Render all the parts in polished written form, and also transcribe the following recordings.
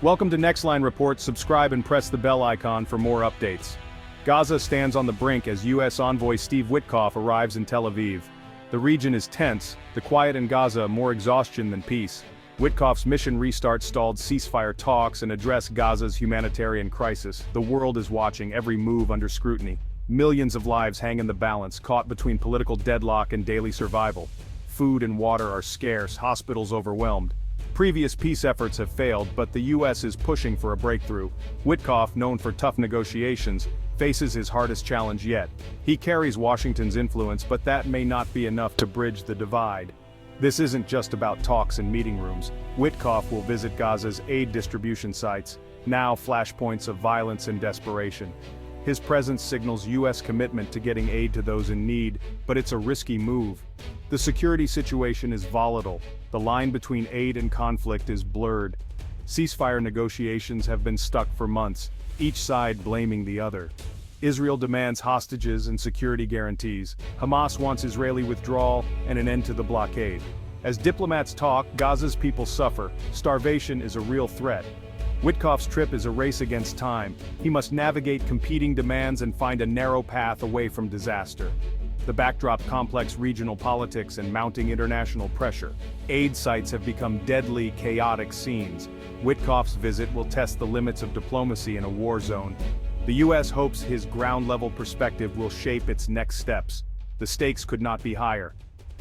Welcome to Nexline Reports. Subscribe and press the bell icon for more updates. Gaza stands on the brink as U.S. Envoy Steve Witkoff arrives in Tel Aviv. The region is tense, the quiet in Gaza more exhaustion than peace. Witkoff's mission restart stalled ceasefire talks and address Gaza's humanitarian crisis. The world is watching, every move under scrutiny. Millions of lives hang in the balance, caught between political deadlock and daily survival. Food and water are scarce, hospitals overwhelmed. Previous peace efforts have failed, but the U.S. is pushing for a breakthrough. Witkoff, known for tough negotiations, faces his hardest challenge yet. He carries Washington's influence, but that may not be enough to bridge the divide. This isn't just about talks in meeting rooms. Witkoff will visit Gaza's aid distribution sites, now flashpoints of violence and desperation. His presence signals U.S. commitment to getting aid to those in need, but it's a risky move. The security situation is volatile. The line between aid and conflict is blurred. Ceasefire negotiations have been stuck for months, each side blaming the other. Israel demands hostages and security guarantees. Hamas wants Israeli withdrawal and an end to the blockade. As diplomats talk, Gaza's people suffer. Starvation is a real threat. Witkoff's trip is a race against time. He must navigate competing demands and find a narrow path away from disaster. The backdrop: complex regional politics and mounting international pressure. Aid sites have become deadly, chaotic scenes. Witkoff's visit will test the limits of diplomacy in a war zone. The U.S. hopes his ground-level perspective will shape its next steps. The stakes could not be higher.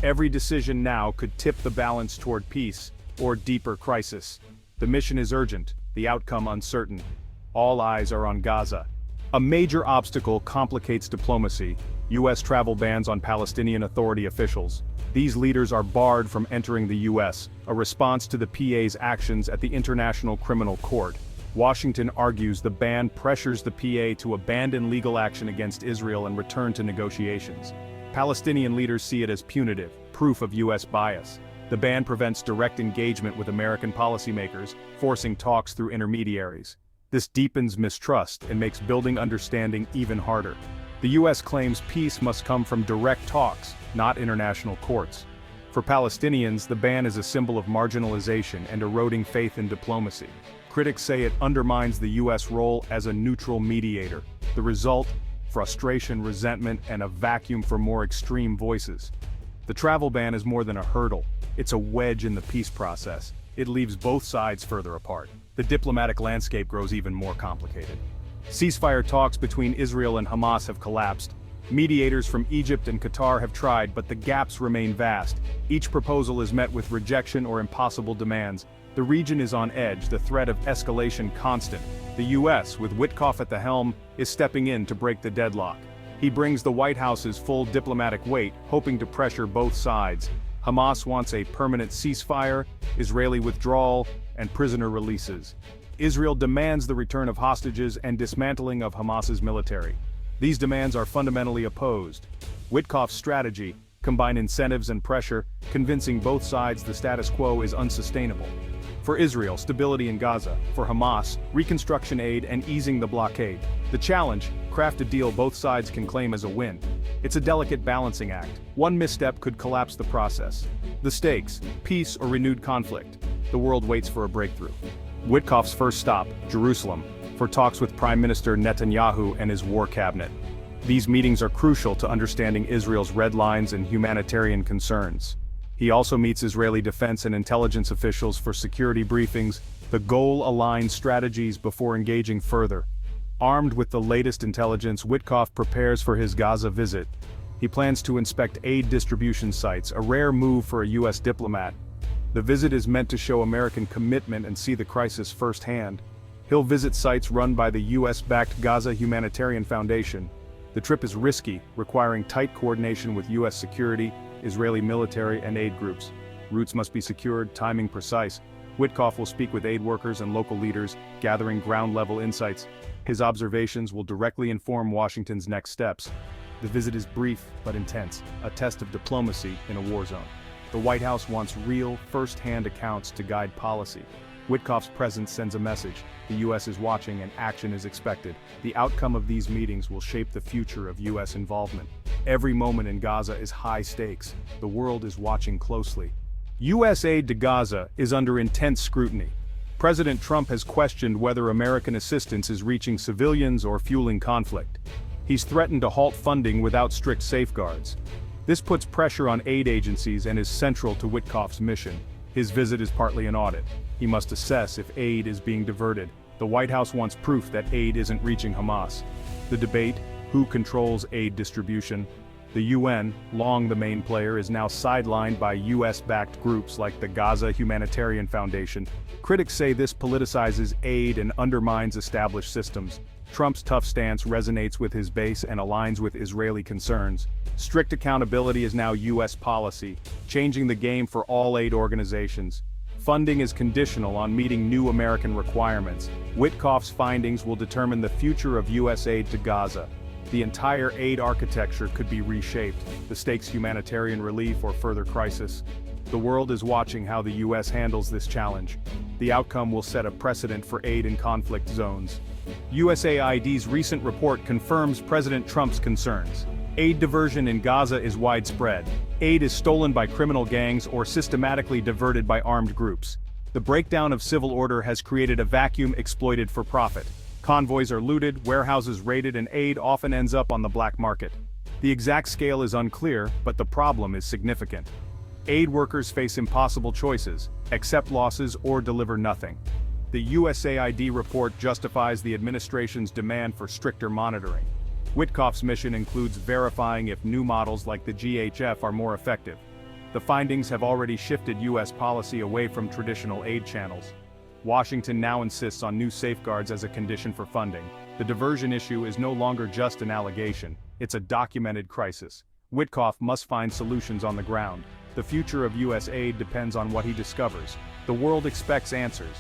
Every decision now could tip the balance toward peace or deeper crisis. The mission is urgent, the outcome uncertain. All eyes are on Gaza. A major obstacle complicates diplomacy: U.S. travel bans on Palestinian Authority officials. These leaders are barred from entering the U.S., a response to the PA's actions at the International Criminal Court. Washington argues the ban pressures the PA to abandon legal action against Israel and return to negotiations. Palestinian leaders see it as punitive, proof of U.S. bias. The ban prevents direct engagement with American policymakers, forcing talks through intermediaries. This deepens mistrust and makes building understanding even harder. The U.S. claims peace must come from direct talks, not international courts. For Palestinians, the ban is a symbol of marginalization and eroding faith in diplomacy. Critics say it undermines the U.S. role as a neutral mediator. The result: frustration, resentment, and a vacuum for more extreme voices. The travel ban is more than a hurdle. It's a wedge in the peace process. It leaves both sides further apart. The diplomatic landscape grows even more complicated. Ceasefire talks between Israel and Hamas have collapsed. Mediators from Egypt and Qatar have tried, but the gaps remain vast. Each proposal is met with rejection or impossible demands. The region is on edge, the threat of escalation constant. The U.S., with Witkoff at the helm, is stepping in to break the deadlock. He brings the White House's full diplomatic weight, hoping to pressure both sides. Hamas wants a permanent ceasefire, Israeli withdrawal, and prisoner releases. Israel demands the return of hostages and dismantling of Hamas's military. These demands are fundamentally opposed. Witkoff's strategy: combine incentives and pressure, convincing both sides the status quo is unsustainable. For Israel, stability in Gaza; for Hamas, reconstruction aid and easing the blockade. The challenge: craft a deal both sides can claim as a win. It's a delicate balancing act. One misstep could collapse the process. The stakes: peace or renewed conflict. The world waits for a breakthrough. Witkoff's first stop, Jerusalem, for talks with Prime Minister Netanyahu and his war cabinet. These meetings are crucial to understanding Israel's red lines and humanitarian concerns. He also meets Israeli defense and intelligence officials for security briefings. The goal aligns strategies before engaging further. Armed with the latest intelligence, Witkoff prepares for his Gaza visit. He plans to inspect aid distribution sites, a rare move for a U.S. diplomat. The visit is meant to show American commitment and see the crisis firsthand. He'll visit sites run by the U.S.-backed Gaza Humanitarian Foundation. The trip is risky, requiring tight coordination with U.S. security, Israeli military, and aid groups. Routes must be secured, timing precise. Witkoff will speak with aid workers and local leaders, gathering ground-level insights. His observations will directly inform Washington's next steps. The visit is brief but intense, a test of diplomacy in a war zone. The White House wants real, first-hand accounts to guide policy. Witkoff's presence sends a message: the U.S. is watching and action is expected. The outcome of these meetings will shape the future of U.S. involvement. Every moment in Gaza is high stakes. The world is watching closely. U.S. aid to Gaza is under intense scrutiny. President Trump has questioned whether American assistance is reaching civilians or fueling conflict. He's threatened to halt funding without strict safeguards. This puts pressure on aid agencies and is central to Witkoff's mission. His visit is partly an audit. He must assess if aid is being diverted. The White House wants proof that aid isn't reaching Hamas. The debate, who controls aid distribution? The UN, long the main player, is now sidelined by US-backed groups like the Gaza Humanitarian Foundation. Critics say this politicizes aid and undermines established systems. Trump's tough stance resonates with his base and aligns with Israeli concerns. Strict accountability is now US policy, changing the game for all aid organizations. Funding is conditional on meeting new American requirements. Witkoff's findings will determine the future of US aid to Gaza. The entire aid architecture could be reshaped, the stakes humanitarian relief or further crisis. The world is watching how the US handles this challenge. The outcome will set a precedent for aid in conflict zones. USAID's recent report confirms President Trump's concerns. Aid diversion in Gaza is widespread. Aid is stolen by criminal gangs or systematically diverted by armed groups. The breakdown of civil order has created a vacuum exploited for profit. Convoys are looted, warehouses raided, and aid often ends up on the black market. The exact scale is unclear, but the problem is significant. Aid workers face impossible choices: accept losses or deliver nothing. The USAID report justifies the administration's demand for stricter monitoring. Witkoff's mission includes verifying if new models like the GHF are more effective. The findings have already shifted US policy away from traditional aid channels. Washington now insists on new safeguards as a condition for funding. The diversion issue is no longer just an allegation, it's a documented crisis. Witkoff must find solutions on the ground. The future of US aid depends on what he discovers. The world expects answers.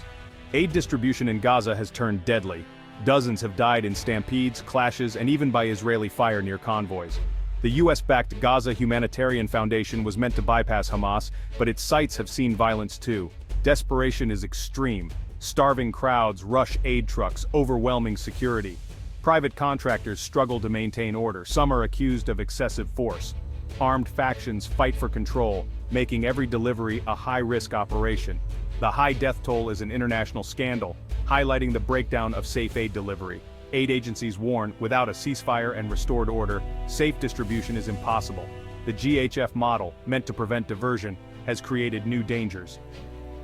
Aid distribution in Gaza has turned deadly. Dozens have died in stampedes, clashes, and even by Israeli fire near convoys. The US-backed Gaza Humanitarian Foundation was meant to bypass Hamas, but its sites have seen violence too. Desperation is extreme. Starving crowds rush aid trucks, overwhelming security. Private contractors struggle to maintain order. Some are accused of excessive force. Armed factions fight for control, making every delivery a high-risk operation. The high death toll is an international scandal, highlighting the breakdown of safe aid delivery. Aid agencies warn, without a ceasefire and restored order, safe distribution is impossible. The GHF model, meant to prevent diversion, has created new dangers.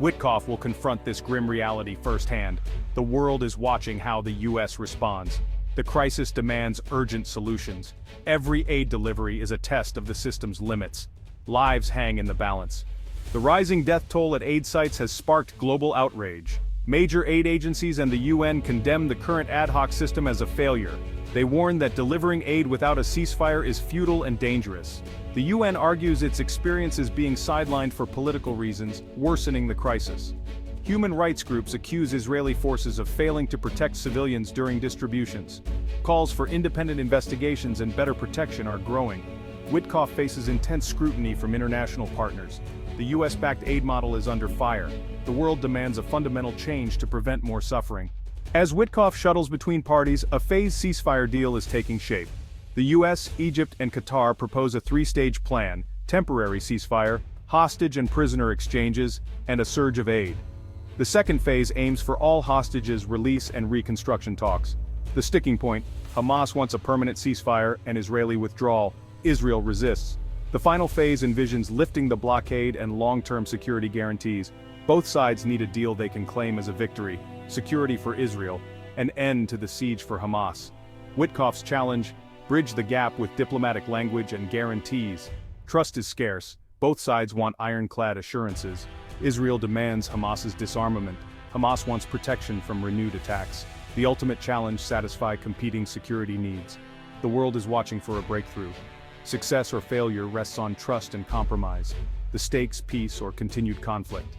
Witkoff will confront this grim reality firsthand. The world is watching how the US responds. The crisis demands urgent solutions. Every aid delivery is a test of the system's limits. Lives hang in the balance. The rising death toll at aid sites has sparked global outrage. Major aid agencies and the UN condemn the current ad hoc system as a failure. They warn that delivering aid without a ceasefire is futile and dangerous. The UN argues its experience is being sidelined for political reasons, worsening the crisis. Human rights groups accuse Israeli forces of failing to protect civilians during distributions. Calls for independent investigations and better protection are growing. Witkoff faces intense scrutiny from international partners. The US-backed aid model is under fire. The world demands a fundamental change to prevent more suffering. As Witkoff shuttles between parties, a phased ceasefire deal is taking shape. The US, Egypt, and Qatar propose a three-stage plan: temporary ceasefire, hostage and prisoner exchanges, and a surge of aid. The second phase aims for all hostages release and reconstruction talks. The sticking point: Hamas wants a permanent ceasefire and Israeli withdrawal. Israel resists. The final phase envisions lifting the blockade and long-term security guarantees. Both sides need a deal they can claim as a victory: security for Israel, an end to the siege for Hamas. Witkoff's challenge: bridge the gap with diplomatic language and guarantees. Trust is scarce. Both sides want ironclad assurances. Israel demands Hamas's disarmament. Hamas wants protection from renewed attacks. The ultimate challenge: satisfy competing security needs. The world is watching for a breakthrough. Success or failure rests on trust and compromise. The stakes: peace or continued conflict.